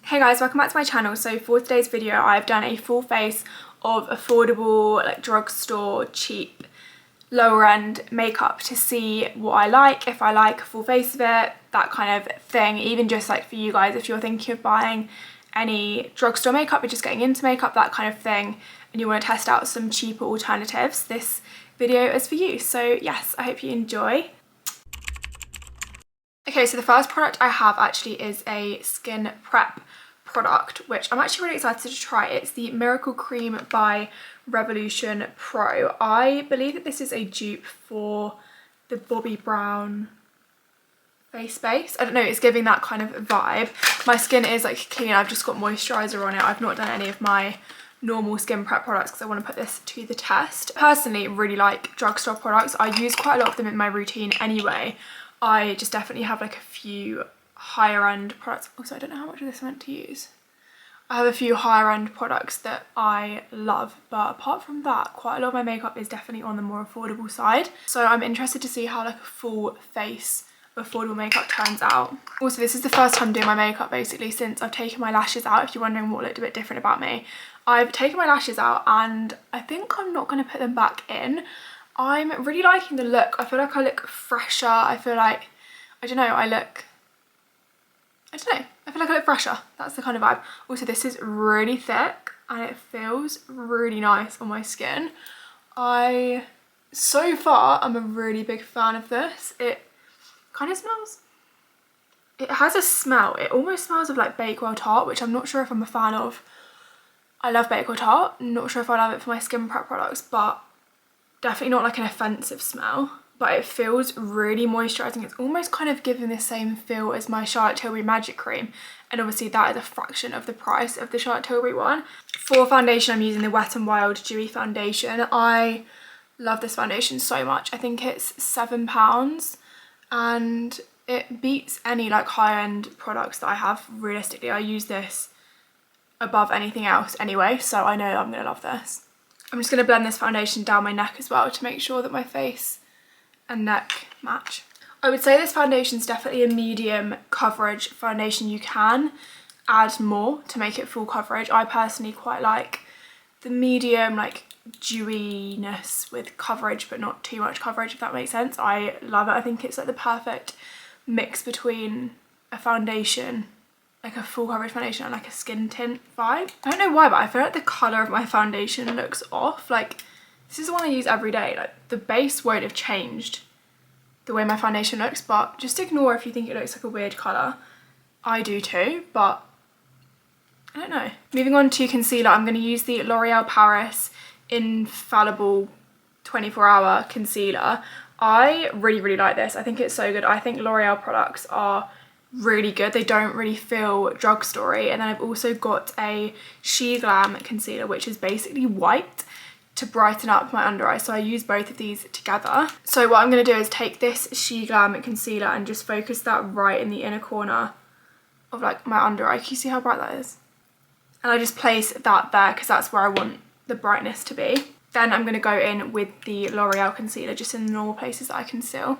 Hey guys, welcome back to my channel. So for today's video, I've done a full face of affordable, like drugstore, cheap, lower end makeup to see what I like, if I like a full face of it, that kind of thing. Even just like for you guys, if you're thinking of buying any drugstore makeup or just getting into makeup, that kind of thing, and you want to test out some cheaper alternatives, this video is for you. So yes, I hope you enjoy. Okay, so the first product I have actually is a skin prep product, which I'm actually really excited to try. It's the Miracle Cream by Revolution Pro. I believe that this is a dupe for the Bobbi Brown face base. I don't know, it's giving that kind of vibe. My skin is like clean, I've just got moisturiser on it. I've not done any of my normal skin prep products because I want to put this to the test. Personally, really like drugstore products. I use quite a lot of them in my routine anyway. I just definitely have like a few higher end products. Also, I don't know how much of this I meant to use. I have a few higher end products that I love, but apart from that, quite a lot of my makeup is definitely on the more affordable side. So I'm interested to see how like a full face of affordable makeup turns out. Also, this is the first time doing my makeup basically since I've taken my lashes out. If you're wondering what looked a bit different about me, I've taken my lashes out and I think I'm not going to put them back in. I'm really liking the look. I feel like I look fresher. I feel like, I don't know, I feel like I look fresher. That's the kind of vibe. Also, this is really thick and it feels really nice on my skin. So far, I'm a really big fan of this. It kind of smells, it has a smell. It almost smells of like Bakewell Tart, which I'm not sure if I'm a fan of. I love Bakewell Tart. Not sure if I love it for my skin prep products, but definitely not like an offensive smell, but it feels really moisturising. It's almost kind of giving the same feel as my Charlotte Tilbury Magic Cream, and obviously that is a fraction of the price of the Charlotte Tilbury one. For foundation, I'm using the Wet n Wild Dewy foundation. I love this foundation so much. I think it's £7 and it beats any like high-end products that I have. Realistically, I use this above anything else anyway, so I know I'm gonna love this. I'm just going to blend this foundation down my neck as well to make sure that my face and neck match. I would say this foundation is definitely a medium coverage foundation. You can add more to make it full coverage. I personally quite like the medium like dewiness with coverage but not too much coverage, if that makes sense. I love it. I think it's like the perfect mix between a foundation, like a full coverage foundation, and like a skin tint vibe. I don't know why, but I feel like the colour of my foundation looks off. Like, this is the one I use every day. Like, the base won't have changed the way my foundation looks, but just ignore if you think it looks like a weird colour. I do too, but I don't know. Moving on to concealer, I'm going to use the L'Oreal Paris Infallible 24-hour concealer. I really like this. I think it's so good. I think L'Oreal products are really good. They don't really feel drugstore-y. And then I've also got a SheGlam concealer, which is basically white, to brighten up my under eye. So I use both of these together. So what I'm going to do is take this SheGlam concealer and just focus that right in the inner corner of like my under eye. Can you see how bright that is? And I just place that there because that's where I want the brightness to be. Then I'm going to go in with the L'Oreal concealer just in the normal places that I conceal.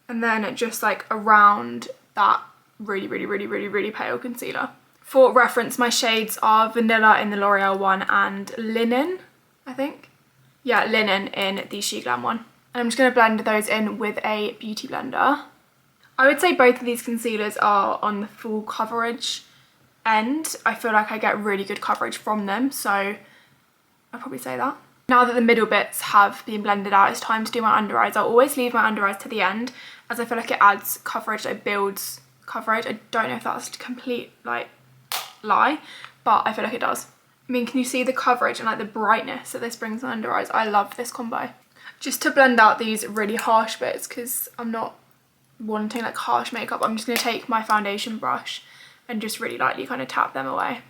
And then just like around that really pale concealer. For reference, my shades are Vanilla in the L'Oreal one and Linen, I think. Yeah, Linen in the SheGlam one. And I'm just going to blend those in with a beauty blender. I would say both of these concealers are on the full coverage end. I feel like I get really good coverage from them, so I'll probably say that. Now that the middle bits have been blended out, it's time to do my under eyes. I'll always leave my under eyes to the end as I feel like it adds coverage, it builds coverage. I don't know if that's a complete like lie, but I feel like it does. I mean, can you see the coverage and like the brightness that this brings on under eyes? I love this combo. Just to blend out these really harsh bits, because I'm not wanting like harsh makeup, I'm just going to take my foundation brush and just really lightly kind of tap them away.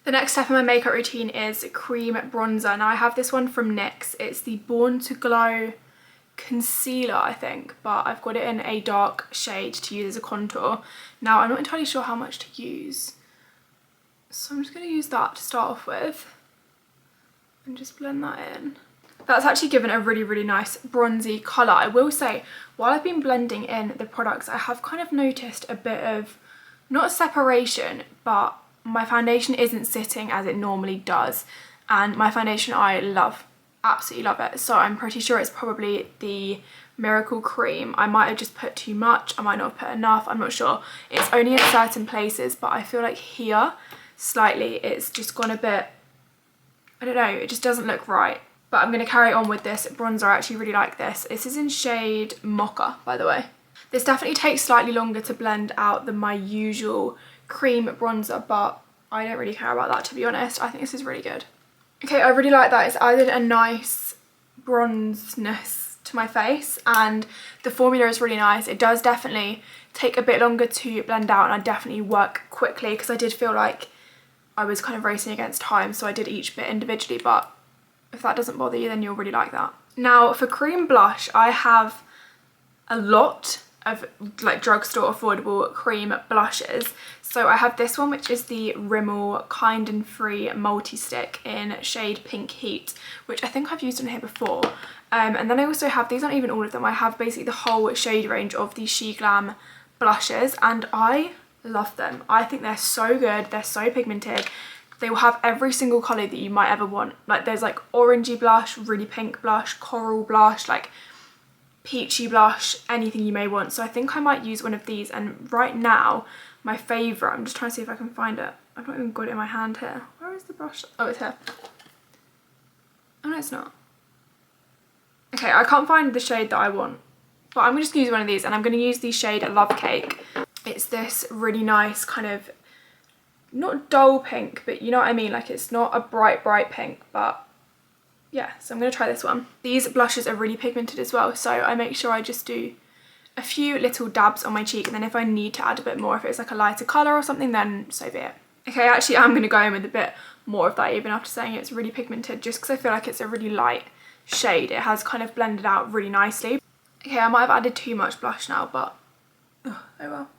The next step in my makeup routine is cream bronzer. Now I have this one from NYX. It's the Born to Glow concealer, I think, but I've got it in a dark shade to use as a contour. Now I'm not entirely sure how much to use, so I'm just going to use that to start off with and just blend that in. That's actually given a really nice bronzy colour. I will say, while I've been blending in the products, I have kind of noticed a bit of, not separation, but my foundation isn't sitting as it normally does, and my foundation I love, absolutely love it. So I'm pretty sure it's probably the Miracle Cream. I might have just put too much, I might not have put enough, I'm not sure. It's only in certain places, but I feel like here slightly it's just gone a bit, I don't know, it just doesn't look right. But I'm going to carry on with this bronzer. I actually really like this. This is in shade Mocha, by the way. This definitely takes slightly longer to blend out than my usual cream bronzer, but I don't really care about that, to be honest. I think this is really good. Okay, I really like that. It's added a nice bronzeness to my face, and the formula is really nice. It does definitely take a bit longer to blend out, and I definitely work quickly because I did feel like I was kind of racing against time, so I did each bit individually, but if that doesn't bother you, then you'll really like that. Now for cream blush, I have a lot of like drugstore affordable cream blushes. So I have this one, which is the Rimmel Kind and Free Multi-Stick in shade Pink Heat, which I think I've used on here before. And then I also have, these aren't even all of them, I have basically the whole shade range of the SheGlam blushes, and I love them. I think they're so good, they're so pigmented. They will have every single colour that you might ever want. Like there's like orangey blush, really pink blush, coral blush, like peachy blush, anything you may want. So I think I might use one of these, and right now my favourite, I'm just trying to see if I can find it. I've not even got it in my hand here. Where is the brush? Oh, it's here. Oh no, it's not. Okay, I can't find the shade that I want, but I'm just going to use one of these, and I'm going to use the shade Love Cake. It's this really nice kind of, not dull pink, but you know what I mean, like it's not a bright pink, but yeah, so I'm going to try this one. These blushes are really pigmented as well, so I make sure I just do a few little dabs on my cheek, and then if I need to add a bit more, if it's like a lighter colour or something, then so be it. Okay, actually I'm going to go in with a bit more of that, even after saying it's really pigmented, just because I feel like it's a really light shade. It has kind of blended out really nicely. Okay, I might have added too much blush now, but oh well.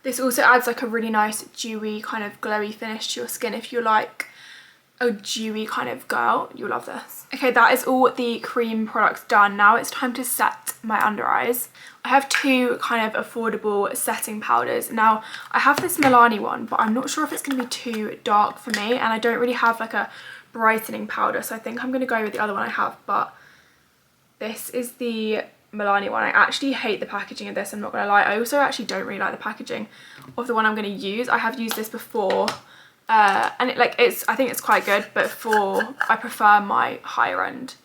This also adds like a really nice dewy kind of glowy finish to your skin. If you're like a dewy kind of girl, you'll love this. Okay, that is all the cream products done. Now it's time to set my under eyes. I have two kind of affordable setting powders. Now I have this Milani one, but I'm not sure if it's going to be too dark for me, and I don't really have like a brightening powder, so I think I'm going to go with the other one I have. But this is the Milani one. I actually hate the packaging of this, I'm not gonna lie. I also actually don't really like the packaging of the one I'm gonna use. I have used this before, and I think it's quite good, but I prefer my higher end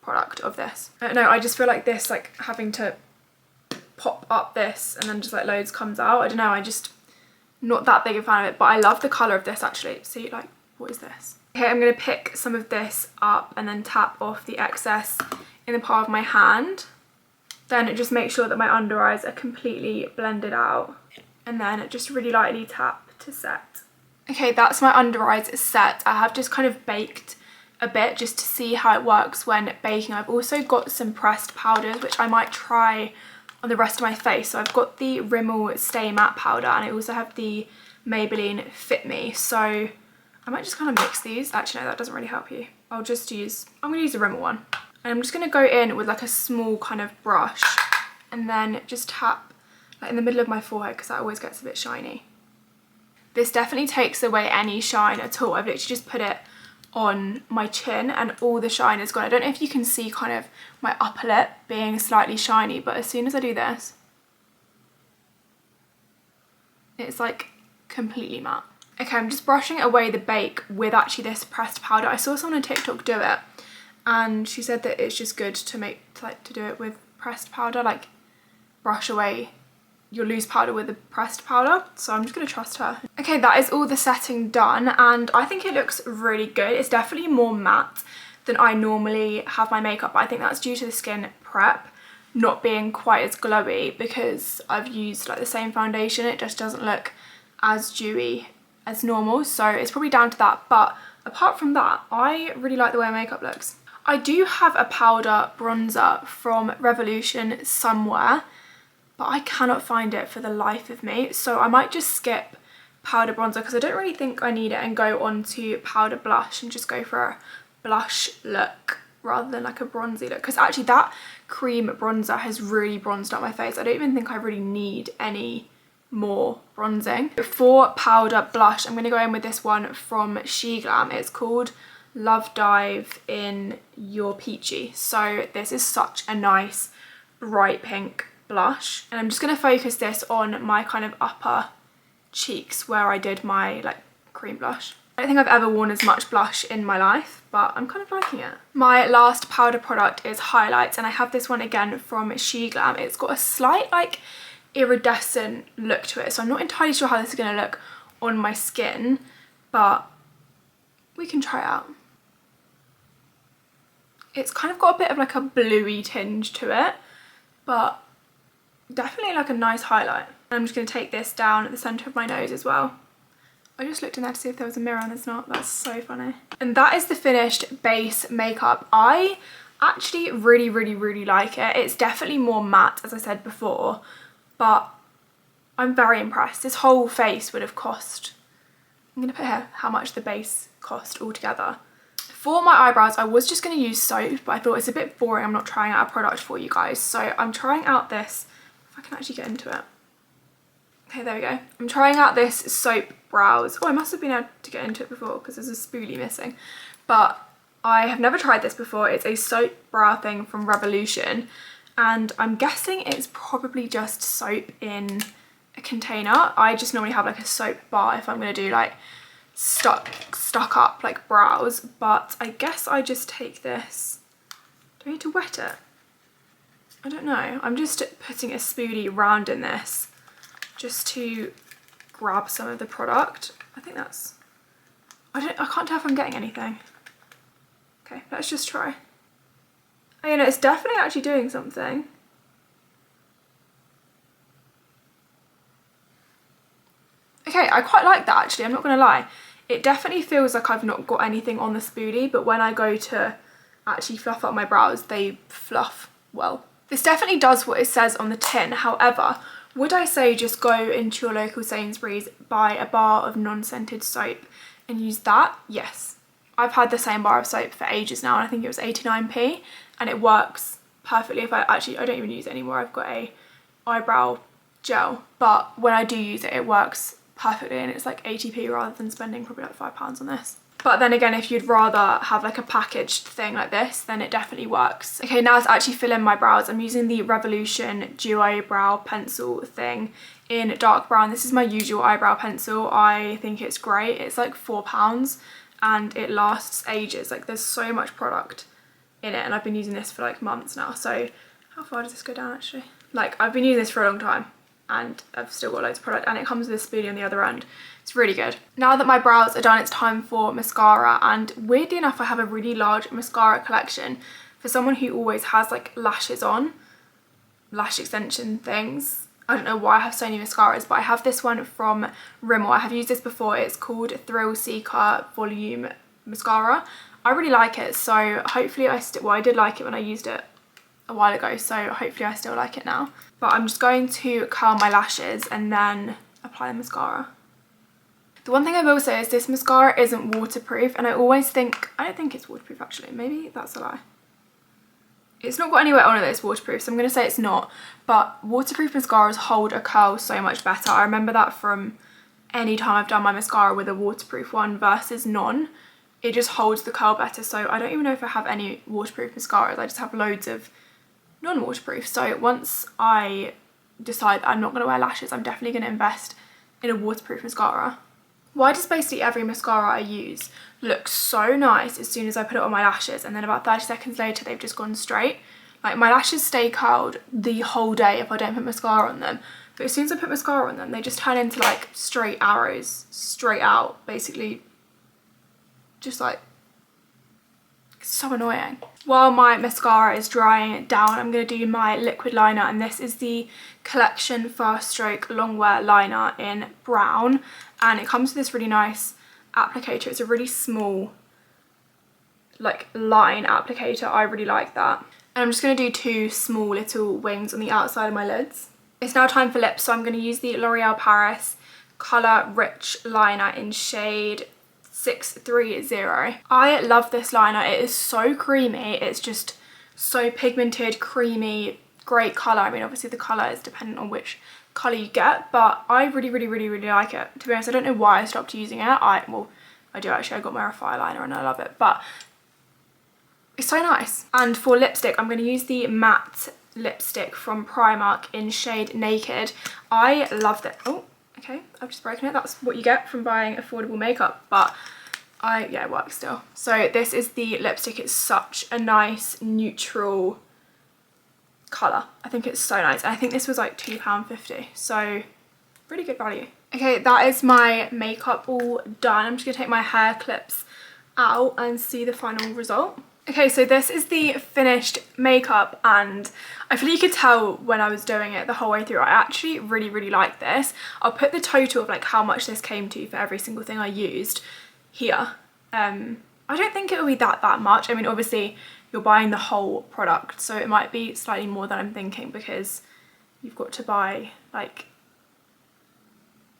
product of this. No, I just feel like this, like having to pop up this and then just like loads comes out. I don't know, I just not that big a fan of it, but I love the colour of this actually. See, like, what is this? Okay, I'm gonna pick some of this up and then tap off the excess in the palm of my hand. Then just make sure that my under eyes are completely blended out, and then just really lightly tap to set. Okay, that's my under eyes set. I have just kind of baked a bit just to see how it works when baking. I've also got some pressed powders which I might try on the rest of my face. So I've got the Rimmel Stay Matte powder, and I also have the Maybelline Fit Me. So I might just kind of mix these. Actually no, that doesn't really help you. I'm gonna use the Rimmel one. And I'm just going to go in with like a small kind of brush and then just tap like in the middle of my forehead, because that always gets a bit shiny. This definitely takes away any shine at all. I've literally just put it on my chin and all the shine is gone. I don't know if you can see kind of my upper lip being slightly shiny, but as soon as I do this, it's like completely matte. Okay, I'm just brushing away the bake with actually this pressed powder. I saw someone on TikTok do it, and she said that it's just good to do it with pressed powder, like brush away your loose powder with the pressed powder. So I'm just gonna trust her. Okay, that is all the setting done, and I think it looks really good. It's definitely more matte than I normally have my makeup, but I think that's due to the skin prep not being quite as glowy, because I've used like the same foundation. It just doesn't look as dewy as normal, so it's probably down to that. But apart from that, I really like the way my makeup looks. I do have a powder bronzer from Revolution somewhere, but I cannot find it for the life of me. So I might just skip powder bronzer because I don't really think I need it, and go on to powder blush and just go for a blush look rather than like a bronzy look. Because actually that cream bronzer has really bronzed up my face. I don't even think I really need any more bronzing. For powder blush, I'm going to go in with this one from SheGlam. It's called Love Dive in Your Peachy. So this is such a nice bright pink blush, and I'm just going to focus this on my kind of upper cheeks where I did my like cream blush. I don't think I've ever worn as much blush in my life, but I'm kind of liking it. My last powder product is highlights, and I have this one again from SheGlam. It's got a slight like iridescent look to it, so I'm not entirely sure how this is going to look on my skin, but we can try it out. It's kind of got a bit of like a bluey tinge to it, but definitely like a nice highlight. And I'm just going to take this down at the centre of my nose as well. I just looked in there to see if there was a mirror and there's not. That's so funny. And that is the finished base makeup. I actually really like it. It's definitely more matte, as I said before, but I'm very impressed. This whole face would have cost, I'm going to put here how much the base cost altogether. For my eyebrows, I was just going to use soap, but I thought it's a bit boring. I'm not trying out a product for you guys. So I'm trying out this, if I can actually get into it. Okay, there we go. I'm trying out this soap brows. Oh, I must have been able to get into it before because there's a spoolie missing. But I have never tried this before. It's a soap brow thing from Revolution. And I'm guessing it's probably just soap in a container. I just normally have like a soap bar if I'm going to do like stuck up like brows. But I guess I just take this. Do I need to wet it? I don't know. I'm just putting a spoolie round in this just to grab some of the product. I think that's, I can't tell if I'm getting anything. Okay, let's just try. Oh, you know, it's definitely actually doing something. Okay, I quite like that actually, I'm not gonna lie. It definitely feels like I've not got anything on the spoolie, but when I go to actually fluff up my brows, they fluff well. This definitely does what it says on the tin. However, would I say just go into your local Sainsbury's, buy a bar of non-scented soap and use that? Yes. I've had the same bar of soap for ages now, and I think it was 89p, and it works perfectly. If I don't even use it anymore. I've got a eyebrow gel, but when I do use it, it works perfectly, and it's like 80p rather than spending probably like £5 on this. But then again, if you'd rather have like a packaged thing like this, then it definitely works. Okay, now to actually fill in my brows, I'm using the Revolution Duo Brow Pencil thing in dark brown. This is my usual eyebrow pencil. I think it's great. It's like £4 and it lasts ages. Like there's so much product in it, and I've been using this for like months now. So how far does this go down actually? Like I've been using this for a long time and I've still got loads of product, and it comes with a spoolie on the other end. It's really good. Now that my brows are done, it's time for mascara, and weirdly enough, I have a really large mascara collection. For someone who always has like lashes on, lash extension things, I don't know why I have so many mascaras, but I have this one from Rimmel. I have used this before. It's called Thrill Seeker Volume Mascara. I really like it, so hopefully I did like it when I used it a while ago, so hopefully I still like it now. But I'm just going to curl my lashes and then apply the mascara. The one thing I will say is this mascara isn't waterproof, and I don't think it's waterproof actually, maybe that's a lie. It's not got anywhere on it that it's waterproof, so I'm going to say it's not, but waterproof mascaras hold a curl so much better. I remember that from any time I've done my mascara with a waterproof one versus non. It just holds the curl better, so I don't even know if I have any waterproof mascaras. I just have loads of non-waterproof. So once I decide I'm not going to wear lashes, I'm definitely going to invest in a waterproof mascara. Why does basically every mascara I use look so nice as soon as I put it on my lashes, and then about 30 seconds later they've just gone straight? Like my lashes stay curled the whole day if I don't put mascara on them, but as soon as I put mascara on them, they just turn into like straight arrows, straight out, basically. Just like, it's so annoying. While my mascara is drying down, I'm going to do my liquid liner, and this is the Collection Fast Stroke Longwear Liner in brown, and it comes with this really nice applicator. It's a really small like line applicator. I really like that. And I'm just going to do two small little wings on the outside of my lids. It's now time for lips, so I'm going to use the L'Oreal Paris Colour Rich Liner in shade 630. I love this liner. It is so creamy. It's just so pigmented, creamy, great colour. I mean, obviously the colour is dependent on which colour you get, but I really like it. To be honest, I don't know why I stopped using it. Well, I do actually, I got my Raphi liner and I love it, but it's so nice. And for lipstick, I'm going to use the matte lipstick from Primark in shade Naked. I loved it. Oh, okay, I've just broken it. That's what you get from buying affordable makeup, but yeah, it works still. So this is the lipstick. It's such a nice neutral colour. I think it's so nice. And I think this was like £2.50, so really good value. Okay, that is my makeup all done. I'm just gonna take my hair clips out and see the final result. Okay, so this is the finished makeup, and I feel you could tell when I was doing it the whole way through. I actually really like this. I'll put the total of like how much this came to for every single thing I used here. I don't think it will be that much. I mean, obviously you're buying the whole product, so it might be slightly more than I'm thinking, because you've got to buy, like,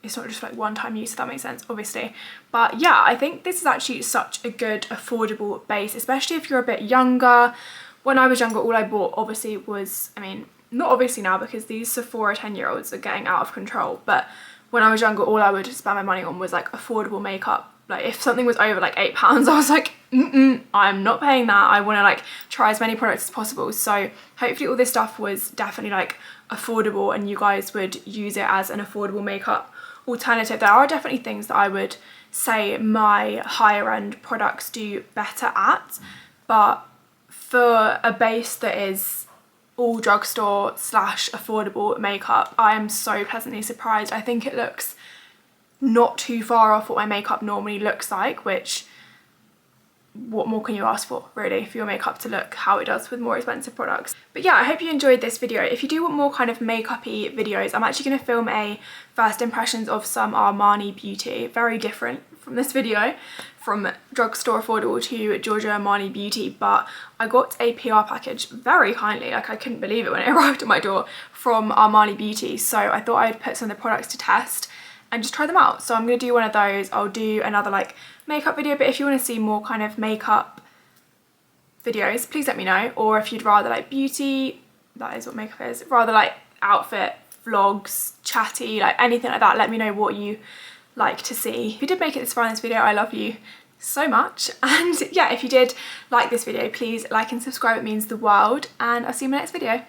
it's not just like one-time use, if that makes sense, obviously. But yeah, I think this is actually such a good affordable base, especially if you're a bit younger. When I was younger, all I bought obviously was, I mean, not obviously now, because these Sephora 10-year-olds are getting out of control, but when I was younger, all I would spend my money on was like affordable makeup. Like if something was over like £8, I was like, I'm not paying that. I want to like try as many products as possible. So hopefully all this stuff was definitely like affordable and you guys would use it as an affordable makeup alternative. There are definitely things that I would say my higher end products do better at, but for a base that is all drugstore / affordable makeup, I am so pleasantly surprised. I think it looks not too far off what my makeup normally looks like, which, what more can you ask for really for your makeup to look how it does with more expensive products? But yeah, I hope you enjoyed this video. If you do want more kind of makeup-y videos, I'm actually going to film a first impressions of some Armani Beauty, very different from this video, from drugstore affordable to Giorgio Armani Beauty, but I got a PR package very kindly, like I couldn't believe it when it arrived at my door, from Armani Beauty. So I thought I'd put some of the products to test and just try them out. So I'm going to do one of those. I'll do another like makeup video, but if you want to see more kind of makeup videos, please let me know. Or if you'd rather like beauty, that is what makeup is, rather like outfit vlogs, chatty, like anything like that, let me know what you like to see. If you did make it this far in this video, I love you so much. And yeah, if you did like this video, please like and subscribe, it means the world, and I'll see you in my next video.